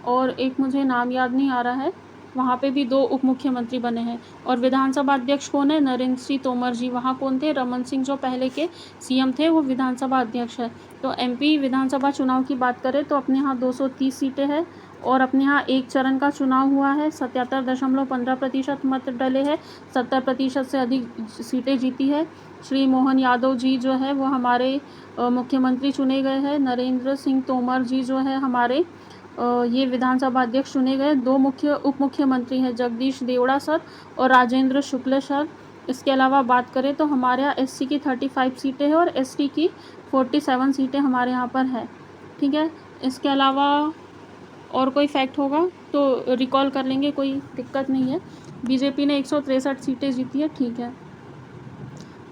और एक मुझे नाम याद नहीं आ रहा है, वहाँ पे भी 2 उप मुख्यमंत्री बने हैं। और विधानसभा अध्यक्ष कौन है? नरेंद्र सिंह तोमर जी। वहाँ कौन थे? रमन सिंह जो पहले के सीएम थे, वो विधानसभा अध्यक्ष है। तो एमपी विधानसभा चुनाव की बात करें तो अपने यहाँ 230 सीटें हैं और अपने यहाँ एक चरण का चुनाव हुआ है। 77.15% मत डले हैं, 70% से अधिक सीटें जीती है। श्री मोहन यादव जी जो है वो हमारे मुख्यमंत्री चुने गए हैं। नरेंद्र सिंह तोमर जी जो है हमारे ये विधानसभा अध्यक्ष चुने गए। 2 मुख्य उप मुख्यमंत्री हैं, जगदीश देवड़ा सर और राजेंद्र शुक्ल सर। इसके अलावा बात करें तो हमारे यहाँ एससी की 35 सीटें हैं और एसटी की 47 सीटें हमारे यहाँ पर है। ठीक है, इसके अलावा और कोई फैक्ट होगा तो रिकॉल कर लेंगे, कोई दिक्कत नहीं है। बीजेपी ने 163 सीटें जीती है। ठीक है,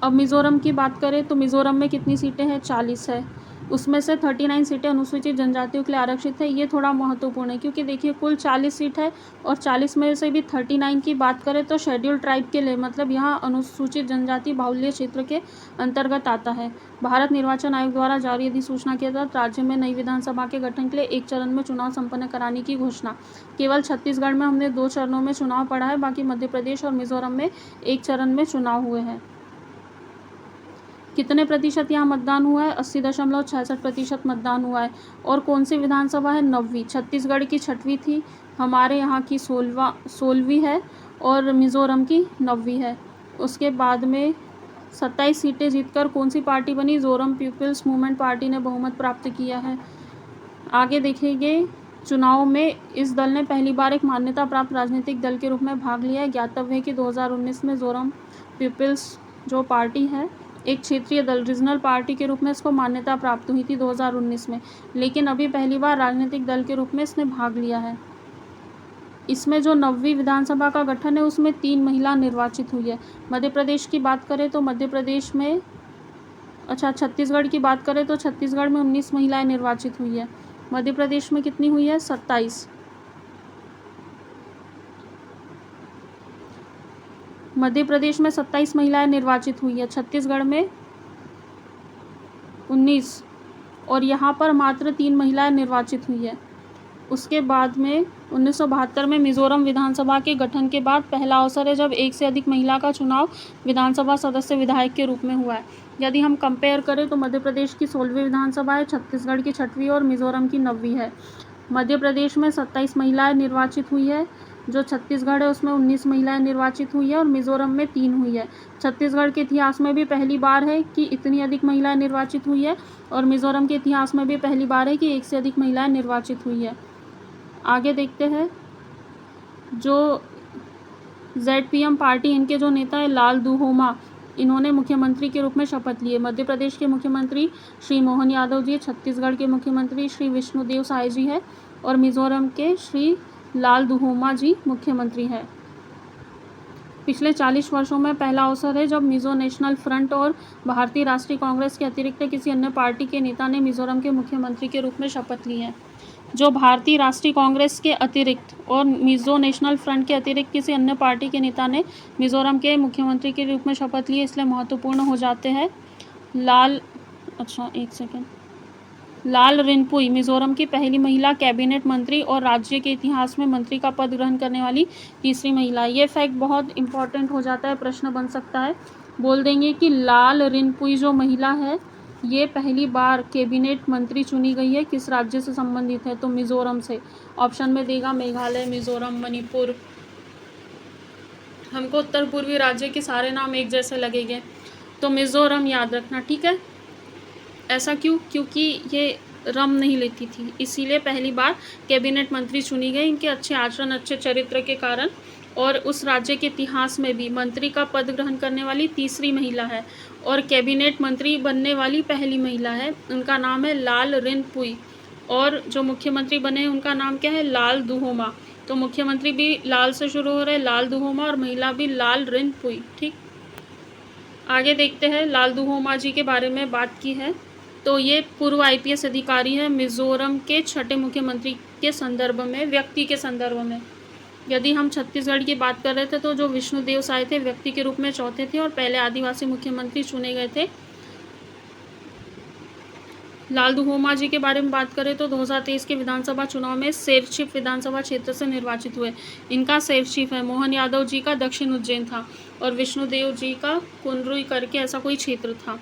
अब मिज़ोरम की बात करें तो मिज़ोरम में कितनी सीटें हैं? 40 है। उसमें से 39 सीटें अनुसूचित जनजातियों के लिए आरक्षित है। ये थोड़ा महत्वपूर्ण है क्योंकि देखिए कुल 40 सीट है और 40 में से भी 39 की बात करें तो शेड्यूल ट्राइब के लिए, मतलब यहाँ अनुसूचित जनजाति बाहुल्य क्षेत्र के अंतर्गत आता है। भारत निर्वाचन आयोग द्वारा जारी अधिसूचना के तहत राज्य में नई विधानसभा के गठन के लिए एक चरण में चुनाव संपन्न कराने की घोषणा। केवल छत्तीसगढ़ में हमने 2 चरणों में चुनाव पड़ा है, बाकी मध्य प्रदेश और मिजोरम में एक चरण में चुनाव हुए हैं। कितने प्रतिशत यहाँ मतदान हुआ है? 80.66% मतदान हुआ है। और कौन सी विधानसभा है? 9वीं। छत्तीसगढ़ की 6वीं थी, हमारे यहाँ की 16वीं है और मिज़ोरम की 9वीं है। उसके बाद में 27 सीटें जीतकर कौन सी पार्टी बनी? ज़ोरम पीपल्स मूवमेंट पार्टी ने बहुमत प्राप्त किया है। आगे देखेंगे, चुनाव में इस दल ने पहली बार एक मान्यता प्राप्त राजनीतिक दल के रूप में भाग लिया है। ज्ञातव्य है कि 2019 में ज़ोरम पीपल्स जो पार्टी है एक क्षेत्रीय दल, रीजनल पार्टी के रूप में इसको मान्यता प्राप्त हुई थी 2019 में, लेकिन अभी पहली बार राजनीतिक दल के रूप में इसने भाग लिया है। इसमें जो 9वीं विधानसभा का गठन है उसमें 3 महिला निर्वाचित हुई है। मध्य प्रदेश की बात करें तो मध्य प्रदेश में, छत्तीसगढ़ की बात करें तो छत्तीसगढ़ में 19 महिलाएं निर्वाचित हुई है। मध्य प्रदेश में कितनी हुई है? 27। मध्य प्रदेश में 27 महिलाएं निर्वाचित हुई है, छत्तीसगढ़ में 19 और यहाँ पर मात्र 3 महिलाएं निर्वाचित हुई है। उसके बाद में 1972 में मिज़ोरम विधानसभा के गठन के बाद पहला अवसर है जब एक से अधिक महिला का चुनाव विधानसभा सदस्य विधायक के रूप में हुआ है। यदि हम कंपेयर करें तो मध्य प्रदेश की 16वीं विधानसभा है, छत्तीसगढ़ की 6वीं और मिज़ोरम की 9वीं है। मध्य प्रदेश में 27 महिलाएं निर्वाचित हुई है, जो छत्तीसगढ़ है उसमें 19 महिलाएं निर्वाचित हुई है और मिज़ोरम में 3 हुई है। छत्तीसगढ़ के इतिहास में भी पहली बार है कि इतनी अधिक महिलाएं निर्वाचित हुई है और मिज़ोरम के इतिहास में भी पहली बार है कि एक से अधिक महिलाएं निर्वाचित हुई है। आगे देखते हैं, जो ZPM पार्टी, इनके जो नेता है लाल दुहोमा, इन्होंने मुख्यमंत्री के रूप में शपथ ली है। मध्य प्रदेश के मुख्यमंत्री श्री मोहन यादव जी, छत्तीसगढ़ के मुख्यमंत्री श्री विष्णुदेव साय जी है और मिज़ोरम के श्री लाल दुहोमा जी मुख्यमंत्री है। पिछले 40 वर्षों में पहला अवसर है जब मिज़ो नेशनल फ्रंट और भारतीय राष्ट्रीय कांग्रेस के अतिरिक्त किसी अन्य पार्टी के नेता ने मिज़ोरम के मुख्यमंत्री के रूप में शपथ ली है। जो भारतीय राष्ट्रीय कांग्रेस के अतिरिक्त और मिज़ो नेशनल फ्रंट के अतिरिक्त किसी अन्य पार्टी के नेता ने मिज़ोरम के मुख्यमंत्री के रूप में शपथ ली, इसलिए महत्वपूर्ण हो जाते हैं। लाल रिनपुई मिज़ोरम की पहली महिला कैबिनेट मंत्री और राज्य के इतिहास में मंत्री का पद ग्रहण करने वाली तीसरी महिला। ये फैक्ट बहुत इंपॉर्टेंट हो जाता है, प्रश्न बन सकता है। बोल देंगे कि लाल रिनपुई जो महिला है ये पहली बार कैबिनेट मंत्री चुनी गई है, किस राज्य से संबंधित है? तो मिज़ोरम से। ऑप्शन में देगा मेघालय, मिज़ोरम, मणिपुर। हमको उत्तर पूर्वी राज्य के सारे नाम एक जैसे लगेंगे, तो मिज़ोरम याद रखना, ठीक है। ऐसा क्यों? क्योंकि ये रम नहीं लेती थी, इसीलिए पहली बार कैबिनेट मंत्री चुनी गई, इनके अच्छे आचरण, अच्छे चरित्र के कारण। और उस राज्य के इतिहास में भी मंत्री का पद ग्रहण करने वाली तीसरी महिला है और कैबिनेट मंत्री बनने वाली पहली महिला है। उनका नाम है लाल रिनपुई और जो मुख्यमंत्री बने हैं उनका नाम क्या है? लाल दुहोमा। तो मुख्यमंत्री भी लाल से शुरू हो रहे, लाल दुहोमा, और महिला भी लाल रिनपुई, ठीक। आगे देखते हैं, लाल दुहोमा जी के बारे में बात की है तो ये पूर्व IPS अधिकारी है मिज़ोरम के 6ठे मुख्यमंत्री के संदर्भ में, व्यक्ति के संदर्भ में। यदि हम छत्तीसगढ़ की बात कर रहे थे तो जो विष्णुदेव साय थे व्यक्ति के रूप में चौथे थे और पहले आदिवासी मुख्यमंत्री चुने गए थे। लाल दुहोमा जी के बारे में बात करें तो 2023 के विधानसभा चुनाव में सेरछिप विधानसभा क्षेत्र से निर्वाचित हुए। इनका सेरछिप है, मोहन यादव जी का दक्षिण उज्जैन था और विष्णुदेव जी का कुनरुई करके ऐसा कोई क्षेत्र था।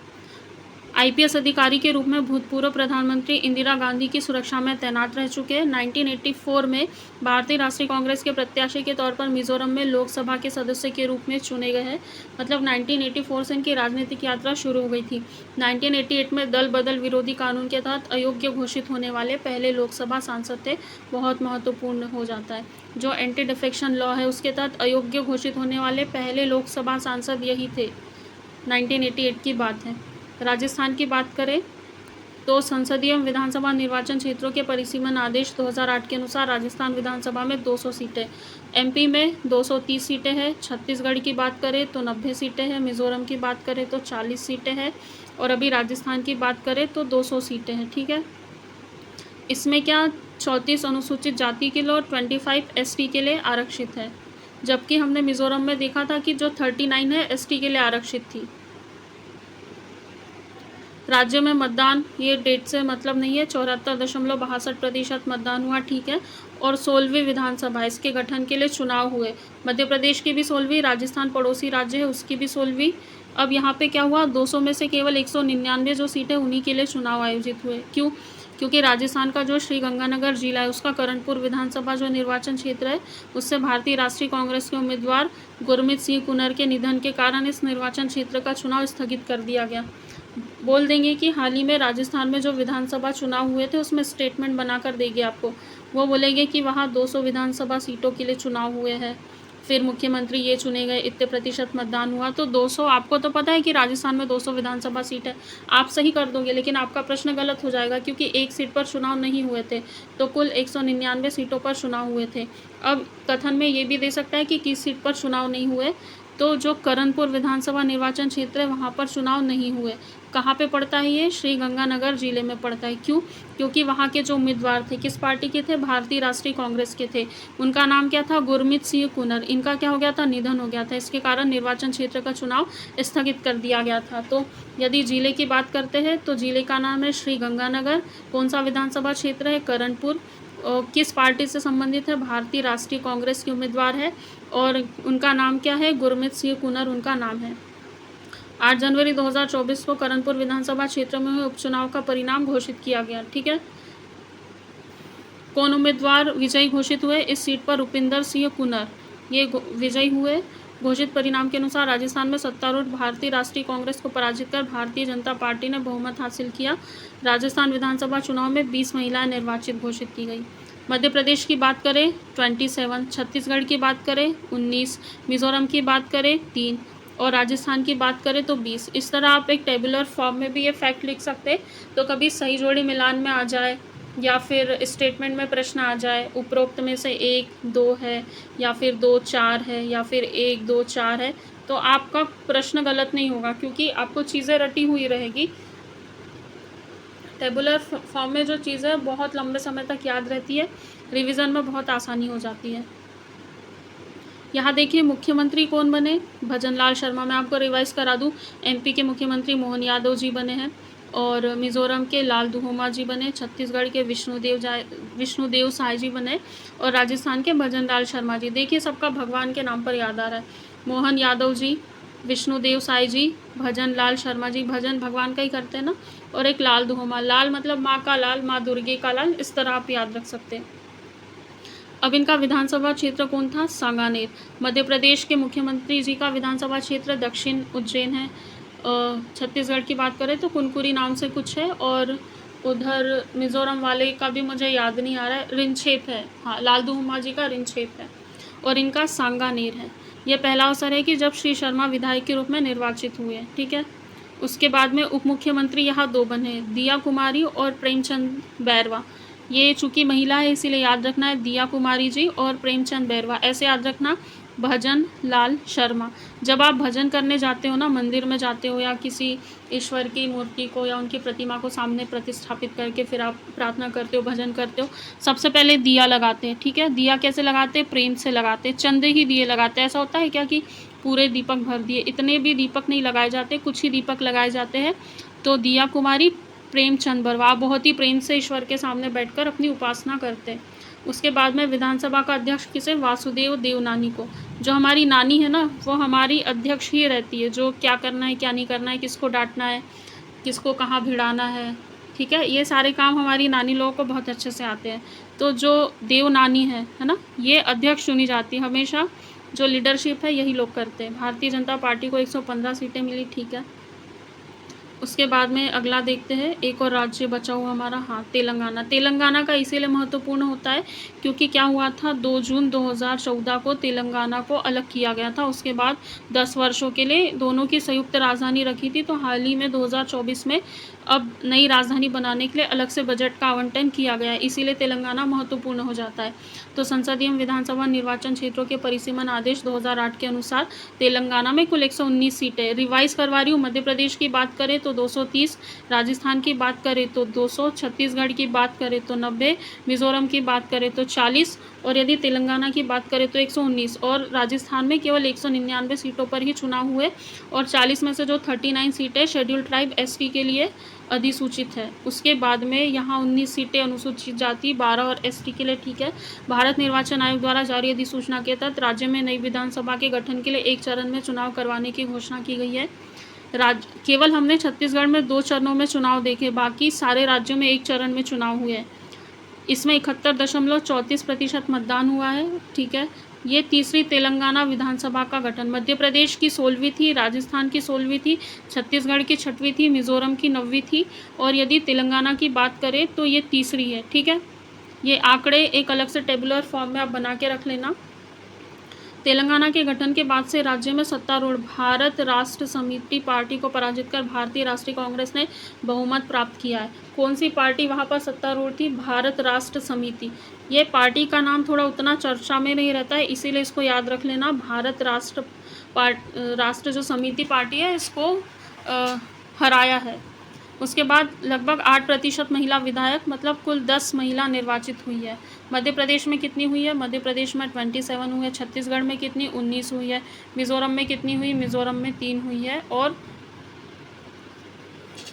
IPS अधिकारी के रूप में भूतपूर्व प्रधानमंत्री इंदिरा गांधी की सुरक्षा में तैनात रह चुके हैं। 1984 में भारतीय राष्ट्रीय कांग्रेस के प्रत्याशी के तौर पर मिज़ोरम में लोकसभा के सदस्य के रूप में चुने गए हैं। मतलब 1984 से इनकी राजनीतिक यात्रा शुरू हो गई थी। 1988 में दल बदल विरोधी कानून के तहत अयोग्य घोषित होने वाले पहले लोकसभा सांसद थे। बहुत महत्वपूर्ण हो जाता है, जो एंटी डिफेक्शन लॉ है उसके तहत अयोग्य घोषित होने वाले पहले लोकसभा सांसद यही थे। 1988 की बात है। राजस्थान की बात करें तो संसदीय एवं विधानसभा निर्वाचन क्षेत्रों के परिसीमन आदेश 2008 के अनुसार राजस्थान विधानसभा में 200 सीटें, MP में 230 सीटें हैं। छत्तीसगढ़ की बात करें तो 90 सीटें हैं। मिज़ोरम की बात करें तो 40 सीटें हैं और अभी राजस्थान की बात करें तो 200 सीटें हैं, ठीक है। इसमें क्या 34 अनुसूचित जाति के लिए और 25 ST के लिए आरक्षित है, जबकि हमने मिज़ोरम में देखा था कि जो 39 है ST के लिए आरक्षित थी। राज्य में मतदान, ये डेट से मतलब नहीं है, 74.62% मतदान हुआ, ठीक है। और 16वीं विधानसभा, इसके गठन के लिए चुनाव हुए। मध्य प्रदेश की भी 16वीं, राजस्थान पड़ोसी राज्य है उसकी भी 16वीं, अब यहाँ पे क्या हुआ, 200 में से केवल 199 जो सीटें उन्हीं के लिए चुनाव आयोजित हुए। क्यों? क्योंकि राजस्थान का जो श्रीगंगानगर जिला है उसका करणपुर विधानसभा जो निर्वाचन क्षेत्र है उससे भारतीय राष्ट्रीय कांग्रेस के उम्मीदवार गुरमीत सिंह कुनर के निधन के कारण इस निर्वाचन क्षेत्र का चुनाव स्थगित कर दिया गया। बोल देंगे कि हाल ही में राजस्थान में जो विधानसभा चुनाव हुए थे उसमें स्टेटमेंट बना कर देंगे आपको, वो बोलेंगे कि वहाँ 200 विधानसभा सीटों के लिए चुनाव हुए हैं, फिर मुख्यमंत्री ये चुने गए, इतने प्रतिशत मतदान हुआ। तो 200, आपको तो पता है कि राजस्थान में 200 विधानसभा सीट है, आप सही कर दोगे, लेकिन आपका प्रश्न गलत हो जाएगा क्योंकि एक सीट पर चुनाव नहीं हुए थे, तो कुल 199 सीटों पर चुनाव हुए थे। अब कथन में ये भी दे सकता है कि किस सीट पर चुनाव नहीं हुए, तो जो करणपुर विधानसभा निर्वाचन क्षेत्र है वहाँ पर चुनाव नहीं हुए। कहाँ पे पड़ता है ये? श्रीगंगानगर जिले में पड़ता है। क्यों? क्योंकि वहाँ के जो उम्मीदवार थे किस पार्टी के थे? भारतीय राष्ट्रीय कांग्रेस के थे। उनका नाम क्या था? गुरमीत सिंह कुनर। इनका क्या हो गया था? निधन हो गया था। इसके कारण निर्वाचन क्षेत्र का चुनाव स्थगित कर दिया गया था। तो यदि जिले की बात करते हैं तो जिले का नाम है श्रीगंगानगर। कौन सा विधानसभा क्षेत्र है? करणपुर। किस पार्टी से संबंधित है? भारतीय राष्ट्रीय कांग्रेस के उम्मीदवार है और उनका नाम क्या है? गुरमीत सिंह कुनर उनका नाम है। 8 जनवरी 2024 को करणपुर विधानसभा क्षेत्र में हुए उपचुनाव का परिणाम घोषित किया गया। ठीक है, कौन उम्मीदवार विजयी घोषित हुए इस सीट पर? रुपिंदर सिंह कुनर ये विजयी हुए। घोषित परिणाम के अनुसार राजस्थान में सत्तारूढ़ भारतीय राष्ट्रीय कांग्रेस को पराजित कर भारतीय जनता पार्टी ने बहुमत हासिल किया। राजस्थान विधानसभा चुनाव में 20 महिलाएं निर्वाचित घोषित की गई। मध्य प्रदेश की बात करें 27, छत्तीसगढ़ की बात करें 19, मिजोरम की बात करें 3 और राजस्थान की बात करें तो 20। इस तरह आप एक टेबुलर फॉर्म में भी ये फैक्ट लिख सकते, तो कभी सही जोड़ी मिलान में आ जाए या फिर स्टेटमेंट में प्रश्न आ जाए, उपरोक्त में से 1 2 है या फिर 2 4 है या फिर 1 2 4 है, तो आपका प्रश्न गलत नहीं होगा क्योंकि आपको चीज़ें रटी हुई रहेगी। टेबुलर फॉर्म में जो चीज़ें बहुत लंबे समय तक याद रहती है, रिवीजन में बहुत आसानी हो जाती है। यहाँ देखिए मुख्यमंत्री कौन बने? भजनलाल शर्मा। मैं आपको रिवाइज करा दूँ, एमपी के मुख्यमंत्री मोहन यादव जी बने हैं और मिज़ोरम के लाल दुहोमा जी बने, छत्तीसगढ़ के विष्णुदेव साय जी बने और राजस्थान के भजनलाल शर्मा जी। देखिए सबका भगवान के नाम पर याद आ रहा है, मोहन यादव जी, विष्णुदेव साय जी, भजनलाल शर्मा जी। भजन भगवान का ही करते हैं ना, और एक लाल दुहोमा। लाल मतलब माँ का लाल, माँ दुर्गे का लाल, इस तरह आप याद रख सकते हैं। अब इनका विधानसभा क्षेत्र कौन था? सांगानेर। मध्य प्रदेश के मुख्यमंत्री जी का विधानसभा क्षेत्र दक्षिण उज्जैन है। छत्तीसगढ़ की बात करें तो कुनकुरी नाम से कुछ है और उधर मिज़ोरम वाले का भी मुझे याद नहीं आ रहा है, रिंछेप है। हाँ, लाल दुहोमा जी का रिंछेप है और इनका सांगानेर है। यह पहला अवसर है कि जब श्री शर्मा विधायक के रूप में निर्वाचित हुए। ठीक है, उसके बाद में उप मुख्यमंत्री यहाँ 2 बने, दिया कुमारी और प्रेमचंद बैरवा। ये चूँकि महिला है इसीलिए याद रखना है दिया कुमारी जी और प्रेमचंद बैरवा, ऐसे याद रखना भजन लाल शर्मा। जब आप भजन करने जाते हो ना, मंदिर में जाते हो या किसी ईश्वर की मूर्ति को या उनकी प्रतिमा को सामने प्रतिष्ठापित करके फिर आप प्रार्थना करते हो, भजन करते हो, सबसे पहले दिया लगाते हैं। ठीक है, दिया कैसे लगाते हैं? प्रेम से लगाते हैं, चंदे ही दिए लगाते हैं। ऐसा होता है क्या कि पूरे दीपक भर दिए? इतने भी दीपक नहीं लगाए जाते, कुछ ही दीपक लगाए जाते हैं। तो दिया कुमारी प्रेमचंद बैरवा बहुत ही प्रेम से ईश्वर के सामने बैठकर अपनी उपासना करते हैं। उसके बाद में विधानसभा का अध्यक्ष किसे? वासुदेव देवनानी को। जो हमारी नानी है ना, वो हमारी अध्यक्ष ही रहती है, जो क्या करना है क्या नहीं करना है, किसको डांटना है, किसको कहाँ भिड़ाना है। ठीक है, ये सारे काम हमारी नानी लोगों को बहुत अच्छे से आते हैं। तो जो देवनानी है ना, ये अध्यक्ष चुनी जाती है हमेशा। जो लीडरशिप है यही लोग करते हैं। भारतीय जनता पार्टी को 115 सीटें मिली। ठीक है, उसके बाद में अगला देखते हैं, एक और राज्य बचा हुआ हमारा, हाँ तेलंगाना। तेलंगाना का इसीलिए महत्वपूर्ण होता है क्योंकि क्या हुआ था, 2 जून 2014 को तेलंगाना को अलग किया गया था। उसके बाद 10 वर्षों के लिए दोनों की संयुक्त राजधानी रखी थी। तो हाल ही में 2024 में अब नई राजधानी बनाने के लिए अलग से बजट का आवंटन किया गया है, इसीलिए तेलंगाना महत्वपूर्ण हो जाता है। तो संसदीय विधानसभा निर्वाचन क्षेत्रों के परिसीमन आदेश 2008 के अनुसार तेलंगाना में कुल 119 सीटें। रिवाइज करवा रही हूँ, मध्य प्रदेश की बात करें तो 230, राजस्थान की बात करें तो 200, छत्तीसगढ़ की बात करें तो 90, मिजोरम की बात करें तो 40 और यदि तेलंगाना की बात करें तो 119। और राजस्थान में केवल 199 सीटों पर ही चुनाव हुए और 40 में से जो 39 सीटें शेड्यूल ट्राइब एसटी के लिए अधिसूचित है। उसके बाद में यहाँ 19 सीटें अनुसूचित जाति, 12 और एसटी के लिए। ठीक है, भारत निर्वाचन आयोग द्वारा जारी अधिसूचना के तहत राज्य में नई विधानसभा के गठन के लिए एक चरण में चुनाव करवाने की घोषणा की गई है। केवल हमने छत्तीसगढ़ में 2 चरणों में चुनाव देखे, बाकी सारे राज्यों में 1 चरण में चुनाव हुए हैं। इसमें 71.34% मतदान हुआ है, ठीक है। ये तीसरी तेलंगाना विधानसभा का गठन, मध्य प्रदेश की 16वीं थी, राजस्थान की 16वीं थी, छत्तीसगढ़ की 6वीं थी, मिज़ोरम की 9वीं थी और यदि तेलंगाना की बात करें तो ये तीसरी है, ठीक है। ये आंकड़े एक अलग से टेबुलर फॉर्म में आप बना के रख लेना। तेलंगाना के गठन के बाद से राज्य में सत्तारूढ़ भारत राष्ट्र समिति पार्टी को पराजित कर भारतीय राष्ट्रीय कांग्रेस ने बहुमत प्राप्त किया है। कौन सी पार्टी वहां पर सत्तारूढ़ थी? भारत राष्ट्र समिति। ये पार्टी का नाम थोड़ा उतना चर्चा में नहीं रहता है, इसीलिए इसको याद रख लेना। भारत राष्ट्र जो समिति पार्टी है, इसको हराया है। उसके बाद लगभग 8% महिला विधायक, मतलब कुल 10 महिला निर्वाचित हुई है। मध्य प्रदेश में कितनी हुई है? मध्य प्रदेश में 27 हुई है। छत्तीसगढ़ में कितनी? 19 हुई है। मिज़ोरम में कितनी हुई? मिज़ोरम में 3 हुई है। और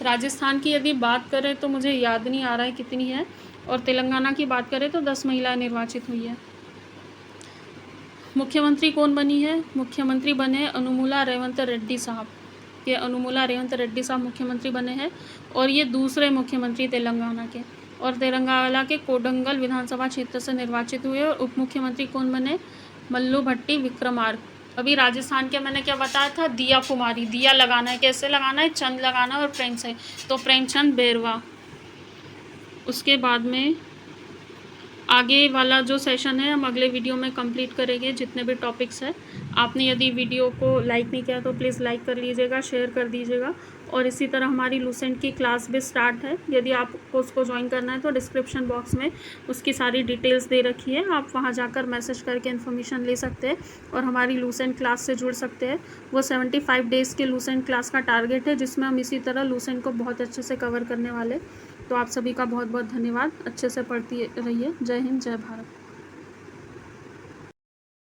राजस्थान की यदि बात करें तो मुझे याद नहीं आ रहा है कितनी है, और तेलंगाना की बात करें तो 10 महिलाएं निर्वाचित हुई है। मुख्यमंत्री कौन बनी है? मुख्यमंत्री बने अनुमुला रेवंत रेड्डी साहब। ये अनुमुला रेवंत रेड्डी साहब मुख्यमंत्री बने हैं और ये दूसरे मुख्यमंत्री तेलंगाना के, और तेलंगाना के कोडंगल विधानसभा क्षेत्र से निर्वाचित हुए। और उप मुख्यमंत्री कौन बने? मल्लू भट्टी विक्रमार्क। अभी राजस्थान के मैंने क्या बताया था? दिया कुमारी। दिया लगाना है, कैसे लगाना है? चंद लगाना और प्रेम से, तो प्रेमचंद बेरवा। उसके बाद में आगे वाला जो सेशन है हम अगले वीडियो में कंप्लीट करेंगे, जितने भी टॉपिक्स हैं। आपने यदि वीडियो को लाइक नहीं किया तो प्लीज़ लाइक कर लीजिएगा, शेयर कर दीजिएगा। और इसी तरह हमारी लूसेंट की क्लास भी स्टार्ट है, यदि आपको उसको ज्वाइन करना है तो डिस्क्रिप्शन बॉक्स में उसकी सारी डिटेल्स दे रखी है, आप वहाँ जाकर मैसेज करके इन्फॉर्मेशन ले सकते हैं और हमारी लूसेंट क्लास से जुड़ सकते हैं। वो 75 डेज़ के लूसेंट क्लास का टारगेट है, जिसमें हम इसी तरह लूसेंट को बहुत अच्छे से कवर करने वाले। तो आप सभी का बहुत बहुत धन्यवाद। अच्छे से पढ़ती रहिए। जय हिंद, जय भारत।